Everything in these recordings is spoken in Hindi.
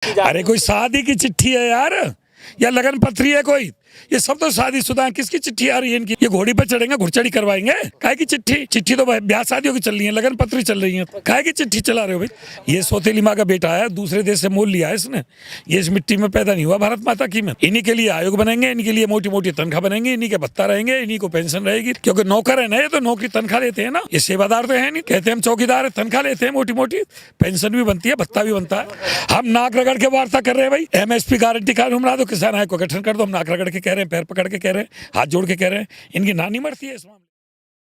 अरे कोई शादी की चिट्ठी है यार, या लगन पत्री है कोई? ये सब तो शादीशुदा है, किसकी चिट्ठी आ रही है इनकी? ये घोड़ी पे चढ़ेंगे, घुड़चड़ी करवाएंगे? काहे की चिट्ठी? चिट्ठी तो ब्याह शादियों की चल रही है, लगन पत्री चल रही है, काहे की चिट्ठी चला रहे हो भाई? ये सौतेली माँ का बेटा है, दूसरे देश से मोल लिया है इसने, ये इस मिट्टी में पैदा नहीं हुआ भारत माता की में। इन्हीं के लिए आयोग बनेंगे, इन्हीं के लिए मोटी मोटी तनख्वाह बनेंगी, इन्हीं के भत्ता रहेंगे, इन्हीं को पेंशन रहेगी, क्योंकि नौकर है ना, ये तो नौकरी तनख्वाह लेते हैं ना, ये सेवादार तो है नहीं। कहते हैं हम चौकीदार है, तनख्वाह लेते हैं मोटी मोटी, पेंशन भी बनती है, भत्ता भी बनता है। हम नाक रगड़ के वार्ता कर रहे हैं भाई, एमएसपी गारंटी कानून बना दो, किसान आयोग को गठन कर दो। हम नाक रगड़ के कह रहे हैं, पैर पकड़ के कह रहे हैं, हाथ जोड़ के कह रहे हैं, इनकी नानी मरती है इस मामले।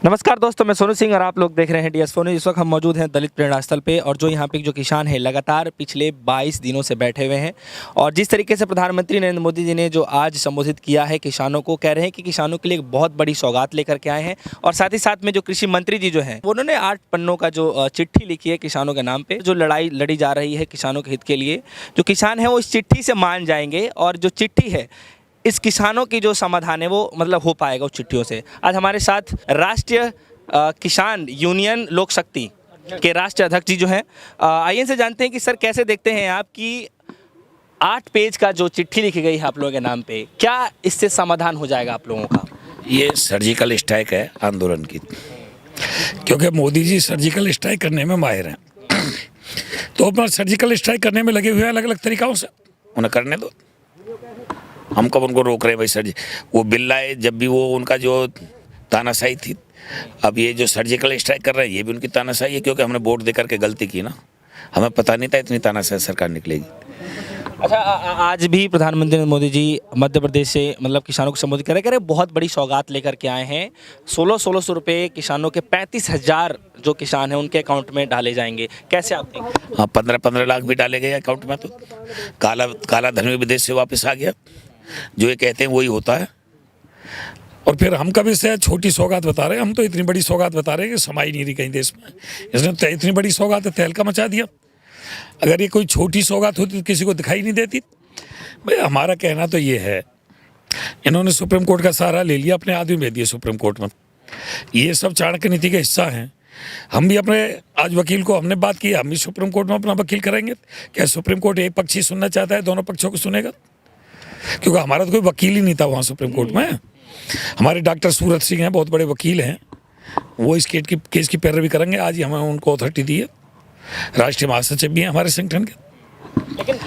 नमस्कार दोस्तों, मैं सोनू सिंह और आप लोग देख रहे हैं DS4 न्यूज़। इस वक्त हम मौजूद हैं दलित प्रेरणा स्थल पे, और जो यहाँ पे जो किसान हैं लगातार पिछले 22 दिनों से बैठे हुए हैं। और जिस तरीके से प्रधानमंत्री नरेंद्र मोदी जी ने जो आज संबोधित किया है किसानों को, कह रहे हैं कि किसानों के लिए एक बहुत बड़ी सौगात लेकर के आए हैं। और साथ ही साथ में जो कृषि मंत्री जी जो हैं, उन्होंने 8 पन्नों का जो चिट्ठी लिखी है किसानों के नाम पर, जो लड़ाई लड़ी जा रही है किसानों के हित के लिए। जो किसान हैं वो इस चिट्ठी से मान जाएंगे, और जो चिट्ठी है इस किसानों की जो समाधान है वो मतलब हो पाएगा उस चिट्ठियों से। आज हमारे साथ राष्ट्रीय किसान यूनियन लोक शक्ति के राष्ट्रीय अध्यक्ष जी जो हैं, आइए से जानते हैं कि सर कैसे देखते हैं आप कि 8 पेज का जो चिट्ठी लिखी गई है आप लोगों के नाम पे, क्या इससे समाधान हो जाएगा आप लोगों का? ये सर्जिकल स्ट्राइक है आंदोलन की, क्योंकि मोदी जी सर्जिकल स्ट्राइक करने में माहिर हैं। तो अपना सर्जिकल स्ट्राइक करने में लगे हुए हैं अलग अलग तरीक़ों से, उन्हें करने दो। हम कब उनको रोक रहे हैं भाई? सर वो बिल लाए जब भी, वो उनका जो तानाशाही थी। अब ये जो सर्जिकल स्ट्राइक कर रहे हैं ये भी उनकी तानाशाही है, क्योंकि हमने वोट दे करके गलती की ना, हमें पता नहीं था इतनी तानाशाही सरकार निकलेगी। अच्छा, आज भी प्रधानमंत्री नरेंद्र मोदी जी मध्य प्रदेश से मतलब किसानों को संबोधित कर रहे हैं, बहुत बड़ी सौगात लेकर के आए हैं। 1600 रुपये किसानों के 35,000 जो किसान हैं उनके अकाउंट में डाले जाएंगे। कैसे आप देखते? हाँ, 15-15 लाख भी डाले गए अकाउंट में। तो काला धन भी विदेश से वापस आ गया, जो ये कहते हैं वही होता है। और फिर हम कभी से छोटी सौगात बता रहे हैं, हम तो इतनी बड़ी सौगात बता रहे हैं कि समाई नहीं रही कहीं देश में। इसने तो इतनी बड़ी सौगात है, तहलका मचा दिया। अगर ये कोई छोटी सौगात होती तो किसी को दिखाई नहीं देती भाई। हमारा कहना तो ये है, इन्होंने सुप्रीम कोर्ट का सहारा ले लिया, अपने आदमी भेज दिए सुप्रीम कोर्ट में। ये सब चाणक्य नीति का हिस्सा हैं। हम भी अपने आज वकील को हमने बात की, हम भी सुप्रीम कोर्ट में अपना वकील करेंगे। क्या सुप्रीम कोर्ट एक पक्ष ही सुनना चाहता है? दोनों पक्षों को सुनेगा? क्योंकि हमारा तो कोई वकील ही नहीं था वहाँ सुप्रीम कोर्ट में। हमारे डॉक्टर सूरत सिंह हैं, बहुत बड़े वकील हैं, वो इस केस की पैरवी करेंगे। आज ही हमें उनको अथॉरिटी दी है, राष्ट्रीय महासचिव भी हैं हमारे संगठन के।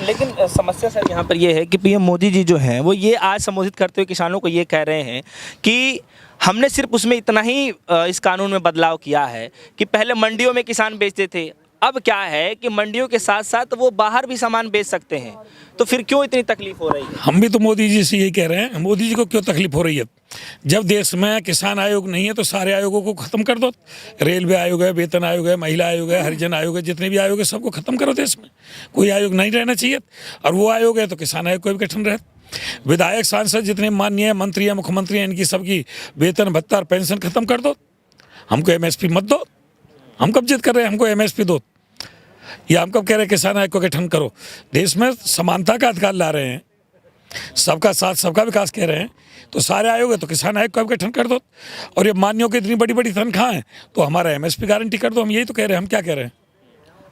लेकिन समस्या सर यहाँ पर ये है कि PM मोदी जी जो हैं वो ये आज संबोधित करते हुए किसानों को ये कह रहे हैं कि हमने सिर्फ उसमें इतना ही इस कानून में बदलाव किया है कि पहले मंडियों में किसान बेचते थे, अब क्या है कि मंडियों के साथ साथ वो बाहर भी सामान बेच सकते हैं। तो फिर क्यों इतनी तकलीफ हो रही है? हम भी तो मोदी जी से यही कह रहे हैं, मोदी जी को क्यों तकलीफ हो रही है? जब देश में किसान आयोग नहीं है तो सारे आयोगों को खत्म कर दो। रेलवे आयोग है, वेतन आयोग है, महिला आयोग है, हरिजन आयोग है, जितने भी आयोग है सबको खत्म करो देश में। कोई आयोग नहीं रहना चाहिए। और वो आयोग है तो किसान आयोग को भी गठन रहे। विधायक सांसद जितने माननीय मंत्री हैं, मुख्यमंत्री हैं, इनकी सबकी वेतन भत्ता और पेंशन खत्म कर दो। हमको MSP मत दो। हम कब जिद कर रहे हैं हमको MSP दो, या हम कब कह रहे हैं किसान आयोग को गठन करो? देश में समानता का अधिकार ला रहे हैं, सबका साथ सबका विकास कह रहे हैं, तो सारे आयोग है तो किसान आयोग का गठन कर दो। और ये मान्यों की इतनी बड़ी बड़ी तनख्वाह है तो हमारा MSP गारंटी कर दो। हम यही तो कह रहे हैं, हम क्या कह रहे हैं?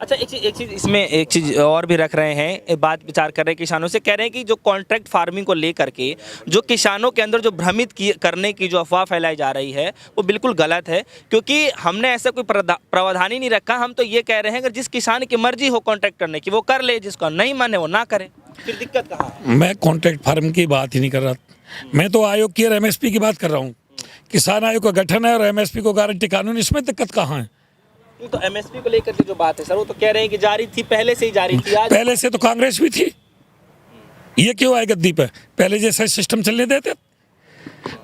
अच्छा, एक चीज़ इसमें एक चीज़ और भी रख रहे हैं, एक बात विचार कर रहे हैं किसानों से, कह रहे हैं कि जो कॉन्ट्रैक्ट फार्मिंग को लेकर के जो किसानों के अंदर जो भ्रमित करने की जो अफवाह फैलाई जा रही है वो बिल्कुल गलत है, क्योंकि हमने ऐसा कोई प्रावधान ही नहीं रखा। हम तो ये कह रहे हैं अगर जिस किसान की मर्जी हो कॉन्ट्रैक्ट करने की वो कर ले, जिसका नहीं माने वो ना करे। फिर दिक्कत कहाँ है? मैं कॉन्ट्रैक्ट फार्म की बात ही नहीं कर रहा, मैं तो आयोग की और MSP की बात कर रहा हूँ। किसान आयोग का गठन है और MSP को गारंटी कानून, इसमें दिक्कत कहाँ है? तो MSP को लेकर के जो बात है सर, वो तो कह रहे हैं कि जारी थी, पहले से ही जारी थी। आज पहले से तो कांग्रेस भी थी, ये क्यों आए गद्दी पे? पहले जैसा सिस्टम चलने देते।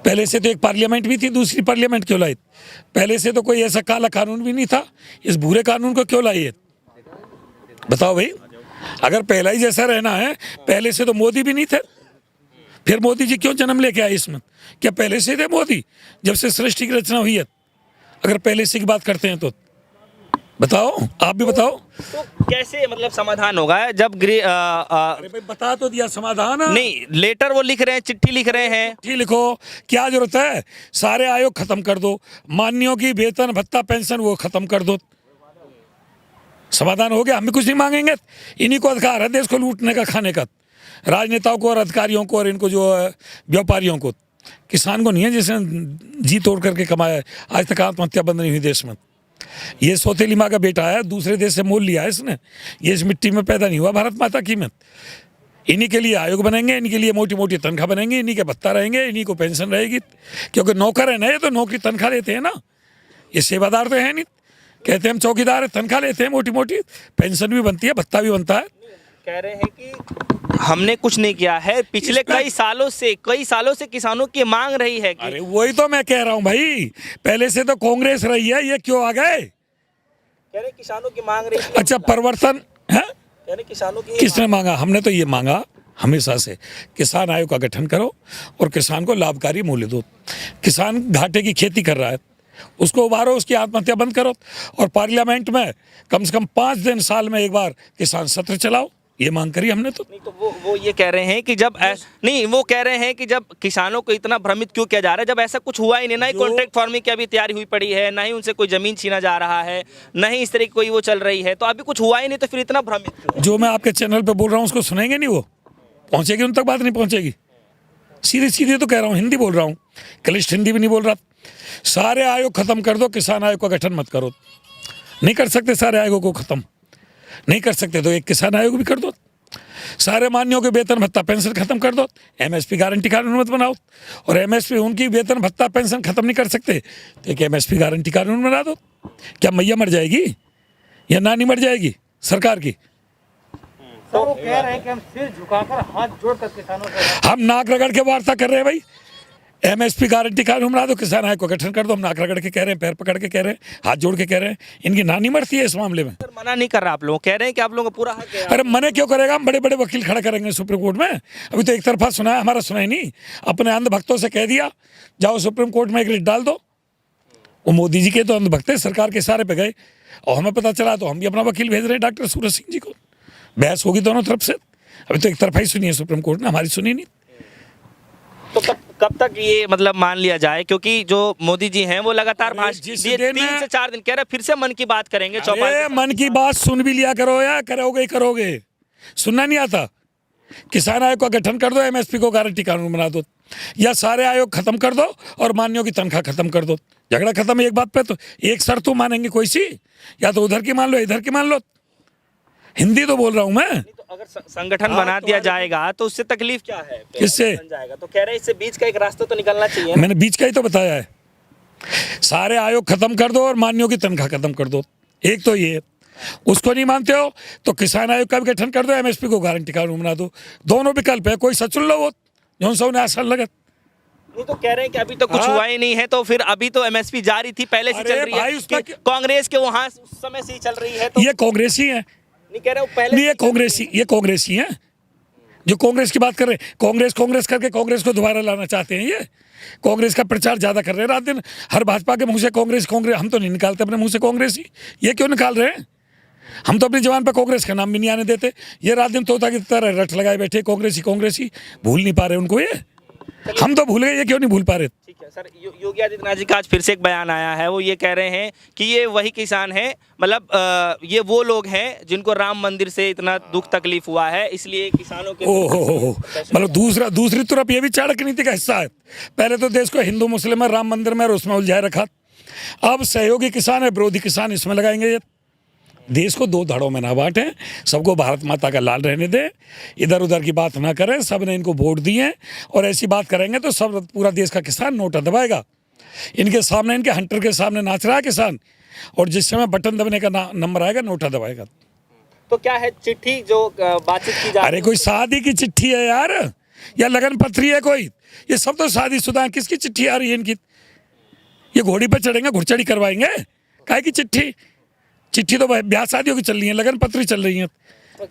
पहले से तो एक पार्लियामेंट भी थी, दूसरी पार्लियामेंट क्यों लाई? पहले से तो कोई ऐसा काला कानून भी नहीं था, इस भूरे कानून को क्यों लाई है? बताओ भाई, अगर पहला ही जैसा रहना है, पहले से तो मोदी भी नहीं थे, फिर मोदी जी क्यों जन्म लेके आए इसमें? क्या पहले से थे मोदी जब से सृष्टि की रचना हुई है? अगर पहले से की बात करते हैं तो बताओ, आप भी बताओ। तो कैसे मतलब समाधान होगा जब अरे भाई बता तो दिया समाधान। नहीं, लेटर वो लिख रहे हैं, चिट्ठी लिख रहे हैं। चिट्ठी लिखो, क्या जरूरत है? सारे आयोग खत्म कर दो, मान्यों की वेतन भत्ता पेंशन वो खत्म कर दो। समाधान हो गया, हम भी कुछ नहीं मांगेंगे। इन्हीं को अधिकार है देश को लूटने का, खाने का, राजनेताओं को और अधिकारियों को और इनको जो व्यापारियों को। किसान को नहीं है जिसने जी तोड़ करके कमाया है। आज तक आत्महत्या बंद नहीं हुई देश में। ये सौतेली माँ का बेटा है, दूसरे देश से मोल लिया है इसने। ये इस मिट्टी में पैदा नहीं हुआ भारत माता की में। इन्हीं के लिए आयोग बनेंगे, इन्हीं के लिए मोटी मोटी तनख्वाह बनेंगी, इन्हीं के भत्ता रहेंगे, इन्हीं को पेंशन रहेगी। क्योंकि नौकर है ना, ये तो नौकरी तनख्वाह लेते हैं ना, ये सेवादार तो है नहीं। कहते हैं हम चौकीदार है, तनख्वाह लेते हैं मोटी मोटी, पेंशन भी बनती है, भत्ता भी बनता है। कह रहे हैं कि हमने कुछ नहीं किया है, पिछले कई सालों से किसानों की मांग रही है कि अरे वही तो मैं कह रहा हूँ भाई, पहले से तो कांग्रेस रही है, ये क्यों आ गए? कह रहे किसानों की मांग रही है। अच्छा, परिवर्तन है? कह रहे किसानों की किसने मांगा? हमने तो ये मांगा हमेशा से, किसान आयोग का गठन करो और किसान को लाभकारी मूल्य दो। किसान घाटे की खेती कर रहा है, उसको उबारो, उसकी आत्महत्या बंद करो। और पार्लियामेंट में कम से कम 5 दिन साल में एक बार किसान सत्र चलाओ, ये मांग करी हमने तो। नहीं, तो वो ये कह रहे हैं कि जब नहीं, वो कह रहे हैं कि जब किसानों को इतना भ्रमित क्यों किया जा रहा है, जब ऐसा कुछ हुआ ही नहीं, ना ही कॉन्ट्रैक्ट फार्मिंग की अभी तैयारी हुई पड़ी है, ना ही उनसे कोई जमीन छीना जा रहा है, ना ही इस तरह की कोई वो चल रही है, तो अभी कुछ हुआ ही नहीं, तो फिर इतना भ्रमित क्यों? जो मैं आपके चैनल पे बोल रहा हूँ उसको सुनेंगे नहीं, वो पहुंचेगी उन तक बात नहीं पहुंचेगी। सीधे सीधे तो कह रहा हूँ, हिंदी बोल रहा हूँ, क्लिष्ट हिंदी भी नहीं बोल रहा। सारे आयोग खत्म कर दो, किसान आयोग का गठन मत करो। नहीं कर सकते सारे आयोगों को खत्म, नहीं कर सकते तो एक किसान आयोग भी कर दो। सारे मान्यों के वेतन भत्ता पेंशन खत्म कर दो, एमएसपी गारंटी कानून मत बनाओ। और एमएसपी उनकी वेतन भत्ता पेंशन खत्म नहीं कर सकते तो एक एमएसपी गारंटी कानून बना दो। क्या मैया मर जाएगी या नानी मर जाएगी सरकार की? तो वो कह रहे हैं कि हम सिर झुकाकर हाथ जोड़कर किसानों से हम नाक रगड़ के वार्ता कर रहे हैं भाई। एमएसपी गारंटी कानून बना दो, किसान आयोग को गठन कर दो। हम नाक रगड़ के कह रहे हैं, पैर पकड़ के कह रहे हैं, हाथ जोड़ के कह रहे हैं। इनकी नानी मरती है इस मामले में। सर मना नहीं कर रहा, आप लोग कह रहे हैं कि आप लोगों को पूरा हक है। अरे मने क्यों करेगा? हम बड़े बड़े वकील खड़ा करेंगे सुप्रीम कोर्ट में। अभी तो एक तरफा सुना है, हमारा सुना ही नहीं। अपने अंधभक्तों से कह दिया जाओ सुप्रीम कोर्ट में एक रिट डाल दो। वो मोदी जी के तो अंधभक्त है, सरकार के सारे पे गए और हमें पता चला तो हम भी अपना वकील भेज रहे हैं डॉक्टर सूरज सिंह जी को। बहस होगी दोनों तरफ से। अभी तो एक तरफा ही सुनी है सुप्रीम कोर्ट ने, हमारी सुनी नहीं। तो कब तक ये मतलब मान लिया जाए, क्योंकि जो मोदी जी हैं वो लगातार जिस ये दिन 3 से 4 दिन कह रहे हैं, फिर से मन की बात करेंगे अरे चौपाल। मन की बात सुन भी लिया करो या करोगे ही करोगे, सुनना नहीं आता। किसान आयोग का गठन कर दो, एमएसपी को गारंटी कानून बना दो, या सारे आयोग खत्म कर दो और मान्यों की तनख्वाह खत्म कर दो। झगड़ा खत्म एक बात पे। तो एक शर्त तो मानेंगे कोई सी, या तो उधर की मान लो इधर की मान लो। हिंदी तो बोल रहा हूं मैं। तो अगर संगठन बना दिया जाएगा तो उससे तकलीफ क्या है? किससे? बन जाएगा तो कह रहे हैं इससे बीच का एक रास्ता तो निकलना चाहिए ना? मैंने बीच का ही तो बताया है। सारे आयोग खत्म कर दो और मान्यों की तनख्वाह खत्म कर दो। एक तो ये, उसको नहीं मानते हो तो किसान आयोग का भी गठन कर दो, एमएसपी को गारंटी कानून बना दो। दोनों विकल्प है, कोई सचुन लो वो जो सब ने आसान लगत। नहीं तो कह रहे हैं कि अभी तो कुछ हुआ ही नहीं है, तो फिर अभी तो एमएसपी जारी थी, पहले से अरे चल रही भाई है उसका कि कांग्रेस के वहां उस समय से ही चल रही है। तो ये कांग्रेसी है, नहीं कह रहे वो पहले नहीं ये कांग्रेसी है जो कांग्रेस की बात कर रहे हैं। कांग्रेस करके कांग्रेस को दोबारा लाना चाहते हैं। ये कांग्रेस का प्रचार ज्यादा कर रहे हैं रात दिन। हर भाजपा के मुंह से कांग्रेस। हम तो नहीं निकालते अपने मुंह से कांग्रेस ही, ये क्यों निकाल रहे हैं? हम तो अपनी जवान पर कांग्रेस का नाम भी नहीं आने देते। ये रात दिन तोता की तरह रट लगाए बैठे कांग्रेसी। भूल नहीं पा रहे उनको ये। हम तो भूल गए, ये क्यों नहीं भूल पा रहे? ठीक है सर, योगी आदित्यनाथ जी का आज फिर से एक बयान आया है। वो ये कह रहे हैं कि ये वही किसान हैं, मतलब ये वो लोग हैं जिनको राम मंदिर से इतना दुख तकलीफ हुआ है, इसलिए किसानों के ओहो, मतलब दूसरी तरफ ये भी चाणक्य नीति का हिस्सा है। पहले तो देश को हिंदू मुस्लिम में, राम मंदिर में और उसमें उलझाए रखा। अब सहयोगी किसान है, विरोधी किसान इसमें लगाएंगे। ये देश को 2 धड़ों में ना बांटें, सबको भारत माता का लाल रहने दें, इधर उधर की बात ना करें। सब ने इनको वोट दिए और ऐसी बात करेंगे तो सब पूरा देश का किसान नोटा दबाएगा। इनके सामने, इनके हंटर के सामने नाच रहा है किसान, और जिस समय बटन दबने का नंबर आएगा नोटा दबाएगा। तो क्या है चिट्ठी जो बातचीत की जा रही है? अरे कोई शादी की चिट्ठी है यार, या लगन पत्री है कोई? ये सब तो शादीशुदा है। किसकी चिट्ठी आ रही है इनकी? ये घोड़ी पर चढ़ेंगे, घुड़चढ़ी करवाएंगे। काहे की चिट्ठी? चिट्ठी तो ब्याह शादियों की चल रही है, लगन पत्री चल रही है।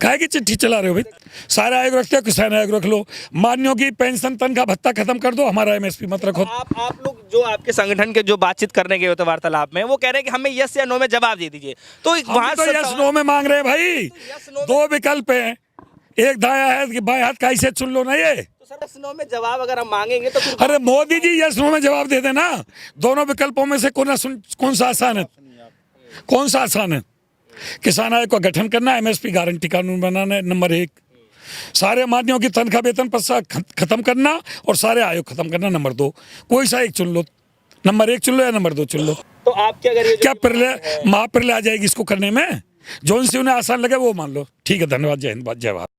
काहे की चिट्ठी चला रहे हो भाई? सारे आयोग रखते हो, किसान आयोग रख लो। मान्यों की पेंशन तनख्वाह भत्ता खत्म कर दो, हमारा एमएसपी मत रखो। आप लोग जो आपके संगठन के जो बातचीत करने गए होते वार्तालाप में, वो कह रहे हैं कि हमें यस या नो में जवाब दे दीजिए। तो वहां तो यस नो में मांग रहे हैं भाई। 2 विकल्प है, एक दाया है कि बाएं हाथ कैसे चुन लो ना। ये तो सर यस नो में जवाब अगर हम मांगेंगे तो फिर अरे मोदी जी यस नो में जवाब दे देना। दोनों विकल्पों में से कौन सा आसान है? कौन सा आसान है? किसान आयोग का गठन करना, एमएसपी गारंटी कानून बनाना, नंबर 1। सारे माध्यमों की तनख्वाह वेतन पर खत्म करना और सारे आयोग खत्म करना, नंबर 2। कोई सा एक चुन लो, नंबर 1 चुन लो या नंबर 2 चुन लो। तो आप क्या करिए? क्या प्रलय महाप्रलय आ जाएगी इसको करने में? जो उनसे उन्हें आसान लगे वो मान लो। ठीक है, धन्यवाद, जय हिंद, जय भारत।